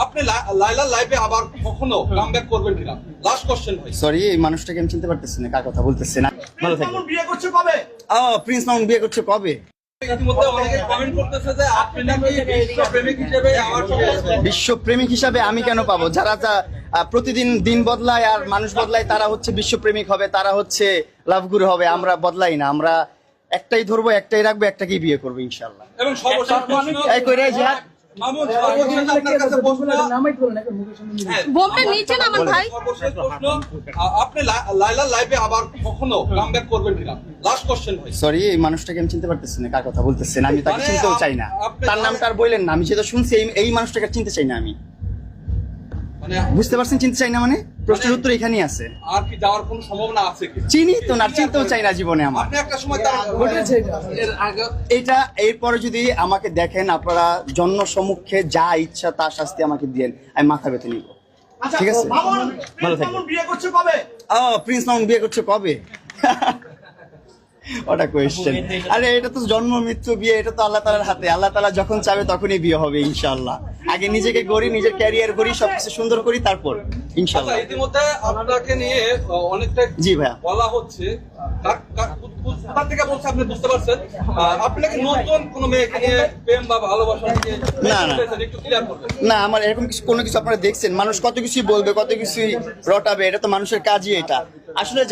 আপনি লাইলার লাইভে আবার কখনো কামব্যাক করবেন কিনা? লাস্ট কোশ্চেন ভাই। সরি, এই মানুষটাকে আমি চিনতে পারতেছি না, কার কথা বলতেছে না। ভালো থাকবেন। বিয়ে করছে কবে? প্রিন্স মামুন বিয়ে করছে কবে? ইতিমধ্যে অনেকে কমেন্ট করতেছে যে আপনি নাকি বিশ্ব প্রেমিক হিসেবে আমার সাথে বিশ্ব প্রেমিক হিসাবে আমি কেন পাবো? যারা প্রতিদিন দিন বদলায় আর মানুষ বদলায় তারা হচ্ছে বিশ্ব প্রেমিক হবে, তারা হচ্ছে লাভগুরু হবে। আমরা বদলাই না, আমরা একটাই ধরবো, একটাই রাখবো, একটাকেই বিয়ে করবো ইনশাআল্লাহ। এবং সর্বশেষ প্রশ্ন এই কইরে জিহাদ মামুন, সর্বশেষ আপনার কাছে প্রশ্ন, বোমটা নিচে নামান ভাই। সর্বশেষ প্রশ্ন, আপনি লাইলার লাইভে আবার কখনো কামব্যাক করবেন কিনা? লাস্ট কোশ্চেন ভাই। সরি, এই মানুষটাকে আমি চিনতে পারতেছি না, কার কথা বলতেছেন। আমি তাকে চিনতেও চাই না, তার নামটা আর বললেন না। আমি যেটা শুনছি এই মানুষটাকে চিনতে চাই না আমি। মানে বুঝতে পারছেন চিনতে চাই না মানে? প্রশ্নের উত্তর এখানেই আছে। আর কি যাওয়ার কোনো সম্ভাবনা আছে কি? চিনি তো না, চিনতেও চাই না জীবনে আমার। আপনি একটা সময় তার এর আগে এটা এরপরে যদি আমাকে দেখেন আপনারা জন্ম সম্মুখে যা ইচ্ছা তার শাস্তি আমাকে দিয়েন, আমি মাথা ব্যথা নিব। ঠিক আছে, ভালো থাকবেন। বিয়ে করছে কবে? প্রিন্স মামুন বিয়ে করছে কবে? ওটা কোয়েশ্চেন। আরে এটা তো জন্ম মৃত্যু বিয়ে, এটা তো আল্লাহ তাআলার হাতে। আল্লাহ তাআলা যখন চাবে তখনই বিয়ে হবে ইনশাআল্লাহ। আগে নিজেকে গড়ি, নিজের ক্যারিয়ার গড়ি, সবকিছু সুন্দর করি, তারপর ইনশাআল্লাহ। আচ্ছা, ইতিমধ্যে আপনাকে নিয়ে অনেকটা জি ভাইয়া। বলা হচ্ছে, কোথা থেকে বলছে আপনি বুঝতে পারছেন? আপনি কি নতুন কোনো মেয়েকে নিয়ে প্রেম বা ভালোবাসা নিয়ে না, না। একটু ক্লিয়ার করবেন? না, আমার এরকম কোনো কিছু আপনারা দেখছেন, মানুষ কত কিছুই বলবে, কত কিছুই রটাবে, এটা তো মানুষের কাজই এটা। আসলে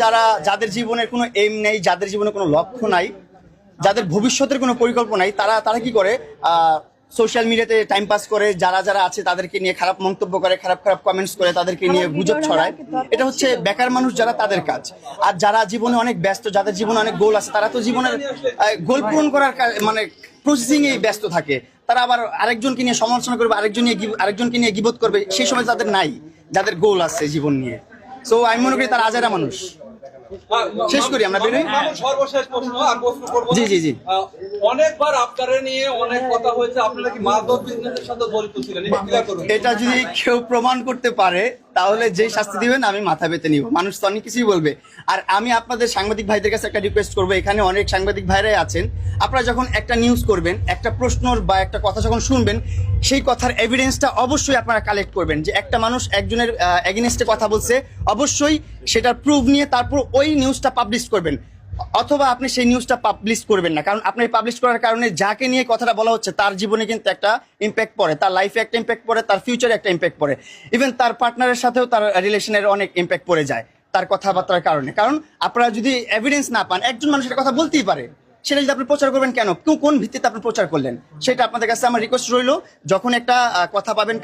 যাদের জীবনের কোনো এম নেই, যাদের জীবনে কোনো লক্ষ্য নাই, যাদের ভবিষ্যতের কোনো পরিকল্পনা নাই, তারা কি করে সোশ্যাল মিডিয়াতে টাইম পাস করে, যারা আছে তাদেরকে নিয়ে খারাপ মন্তব্য করে, খারাপ কমেন্টস করে, তাদেরকে নিয়ে গুজব ছড়ায়। এটা হচ্ছে বেকার মানুষ যারা, তাদের কাজ। আর যারা জীবনে অনেক ব্যস্ত, যাদের জীবনে অনেক গোল আছে, তারা তো জীবনের গোল পূরণ করার মানে প্রসেসিং এ ব্যস্ত থাকে। তারা আবার আরেকজনকে নিয়ে সমালোচনা করবে, আরেকজনকে নিয়ে গিবত করবে, সেই সময় তাদের নাই, যাদের গোল আছে জীবন নিয়ে। সো আমি মনে করি তারা আজেরা মানুষ। শেষ করি আমরা বেরোই। সর্বশেষ প্রশ্ন আর প্রশ্ন করবো। জি। অনেকবার আপনারা নিয়ে অনেক কথা হয়েছে, আপনি নাকি মাদক বিজনেসের সাথে জড়িত ছিলেন, একটু ক্লিয়ার করুন। এটা যদি কেউ প্রমাণ করতে পারে তাহলে যেই শাস্তি দিবেন আমি মাথা পেতে নিব। মানুষ তো অনেক কিছুই বলবে। আর আমি আপনাদের সাংবাদিক ভাইদের কাছে একটা রিকোয়েস্ট করবো, এখানে অনেক সাংবাদিক ভাইরাই আছেন, আপনারা যখন একটা নিউজ করবেন, একটা প্রশ্ন বা একটা কথা যখন শুনবেন, সেই কথার এভিডেন্সটা অবশ্যই আপনারা কালেক্ট করবেন। যে একটা মানুষ একজনের এগেইনস্টে কথা বলছে, অবশ্যই সেটার প্রুফ নিয়ে তারপর ওই নিউজটা পাবলিশ করবেন। অথবা আপনি সেই নিউজটা পাবলিশ করবেন না, কারণ আপনি পাবলিশ করার কারণে যাকে নিয়ে কথাটা বলা হচ্ছে তার জীবনে কিন্তু একটা ইম্প্যাক্ট পড়ে, তার লাইফে একটা ইম্প্যাক্ট পড়ে, তার ফিউচারে একটা ইম্প্যাক্ট পড়ে, ইভেন তার পার্টনারের সাথেও তার রিলেশনের অনেক ইম্প্যাক্ট পড়ে যায় তার কথাবার্তার কারণে। কারণ আপনারা যদি এভিডেন্স না পান, একজন মানুষের কথা বলতেই পারে, সেটা যদি আপনি প্রচার করবেন কেন, কোন ভিত্তিতে আপনি প্রচার করলেন, সেটা আপনাদের কাছে আমার রিকোয়েস্ট রইল। যখন একটা কথা পাবেন